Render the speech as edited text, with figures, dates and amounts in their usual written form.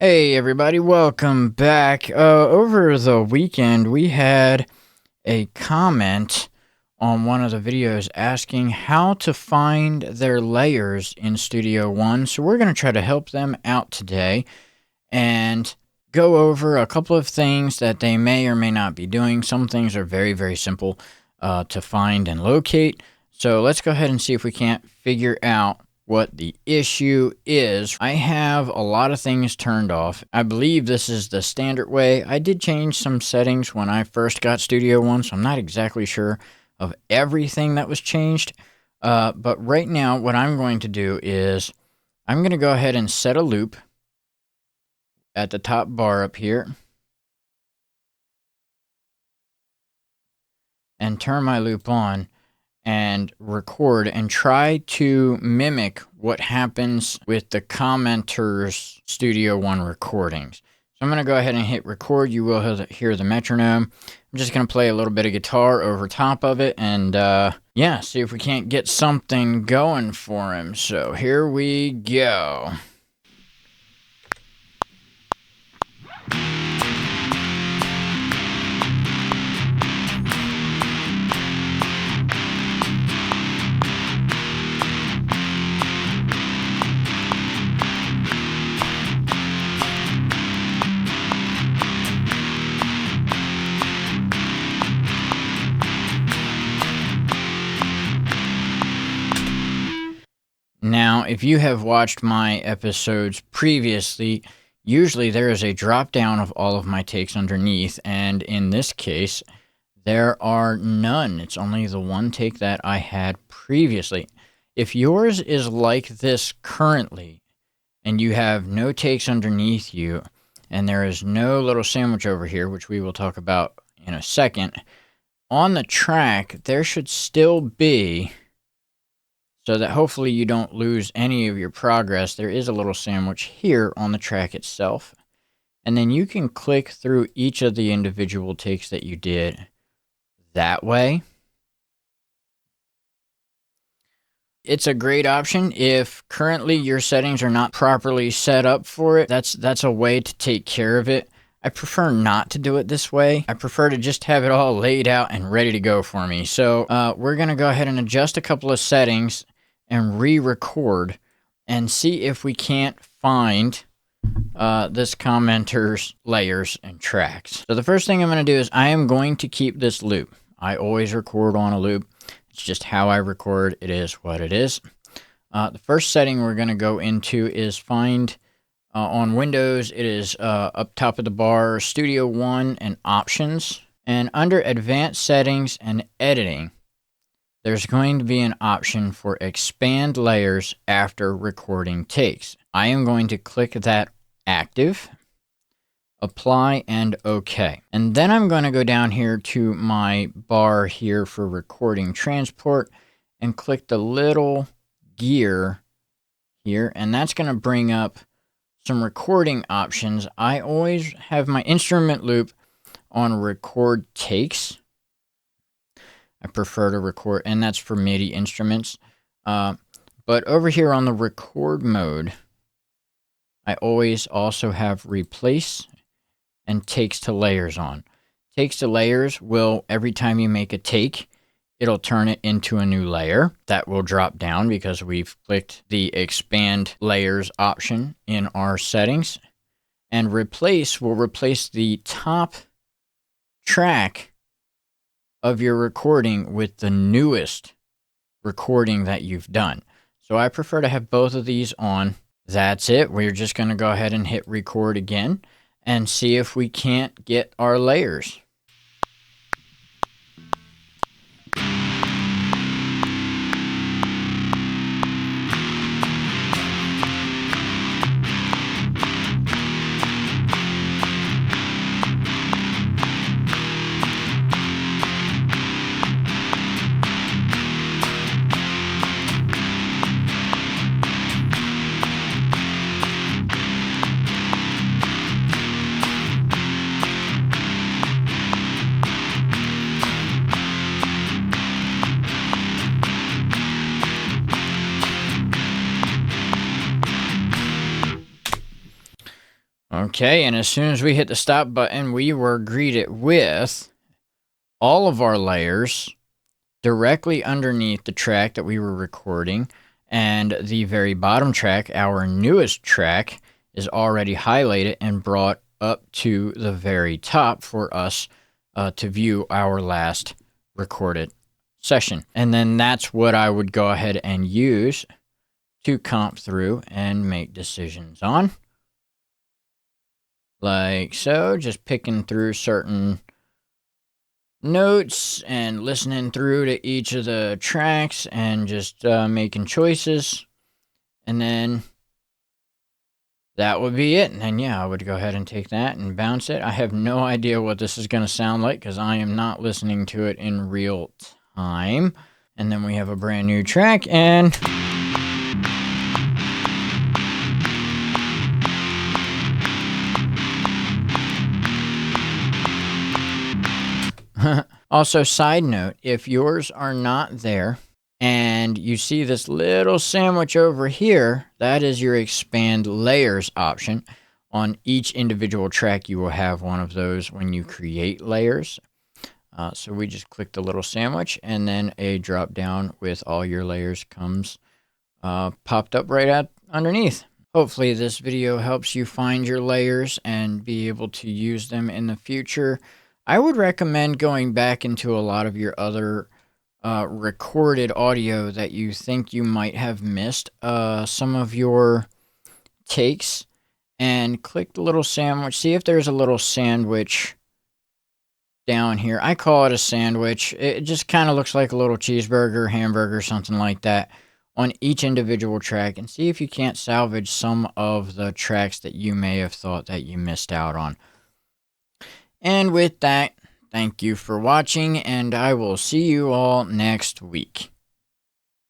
Hey everybody, welcome back. Over the weekend, we had a comment on one of the videos asking how to find their layers in Studio One. So we're going to try to help them out today and go over a couple of things that they may or may not be doing. Some things are very, very simple to find and locate. So let's go ahead and see if we can't figure out what the issue is. I have a lot of things turned off. I believe this is the standard way. I did change some settings when I first got Studio One, so I'm not exactly sure of everything that was changed. But right now, what I'm going to do is I'm going to go ahead and set a loop at the top bar up here and turn my loop on and record and try to mimic what happens with the commenters Studio One recordings. So I'm going to go ahead and hit record. You will hear the metronome. I'm just going to play a little bit of guitar over top of it and yeah, see if we can't get something going for him. So here we go. Now, if you have watched my episodes previously, usually there is a drop down of all of my takes underneath, and in this case, there are none. It's only the one take that I had previously. If yours is like this currently, and you have no takes underneath you, and there is no little sandwich over here, which we will talk about in a second, on the track, there should still be, so that hopefully you don't lose any of your progress, there is a little sandwich here on the track itself. And then you can click through each of the individual takes that you did that way. It's a great option if currently your settings are not properly set up for it. That's a way to take care of it. I prefer not to do it this way. I prefer to just have it all laid out and ready to go for me. So we're going to go ahead and adjust a couple of settings and re-record and see if we can't find this commenter's layers and tracks. So the first thing I'm going to do is I am going to keep this loop. I always record on a loop. It's just how I record. It is what it is. The first setting we're going to go into is find on Windows, it is up top of the bar, Studio One and Options. And under Advanced Settings and Editing, there's going to be an option for Expand Layers after recording takes. I am going to click that active, apply, and OK. And then I'm going to go down here to my bar here for recording transport and click the little gear here, and that's going to bring up some recording options. I always have my instrument loop on record takes. I prefer to record, and that's for MIDI instruments. But over here on the record mode, I always also have replace and takes to layers on. Takes to layers will, every time you make a take, it'll turn it into a new layer. That will drop down because we've clicked the expand layers option in our settings. And replace will replace the top track of your recording with the newest recording that you've done. So I prefer to have both of these on. That's it. We're just going to go ahead and hit record again and see if we can't get our layers. Okay, and as soon as we hit the stop button, we were greeted with all of our layers directly underneath the track that we were recording, and the very bottom track, our newest track, is already highlighted and brought up to the very top for us to view our last recorded session. And then that's what I would go ahead and use to comp through and make decisions on. Like so, just picking through certain notes and listening through to each of the tracks and just making choices. And then that would be it. And then, yeah, I would go ahead and take that and bounce it. I have no idea what this is going to sound like because I am not listening to it in real time. And then we have a brand new track and... Also, side note, if yours are not there and you see this little sandwich over here, that is your expand layers option. On each individual track, you will have one of those when you create layers. So we just click the little sandwich and then a drop down with all your layers comes popped up right out underneath. Hopefully this video helps you find your layers and be able to use them in the future. I would recommend going back into a lot of your other recorded audio that you think you might have missed some of your takes and click the little sandwich. See if there's a little sandwich down here. I call it a sandwich. It just kind of looks like a little cheeseburger, hamburger, something like that on each individual track, and see if you can't salvage some of the tracks that you may have thought that you missed out on. And with that, thank you for watching, and I will see you all next week.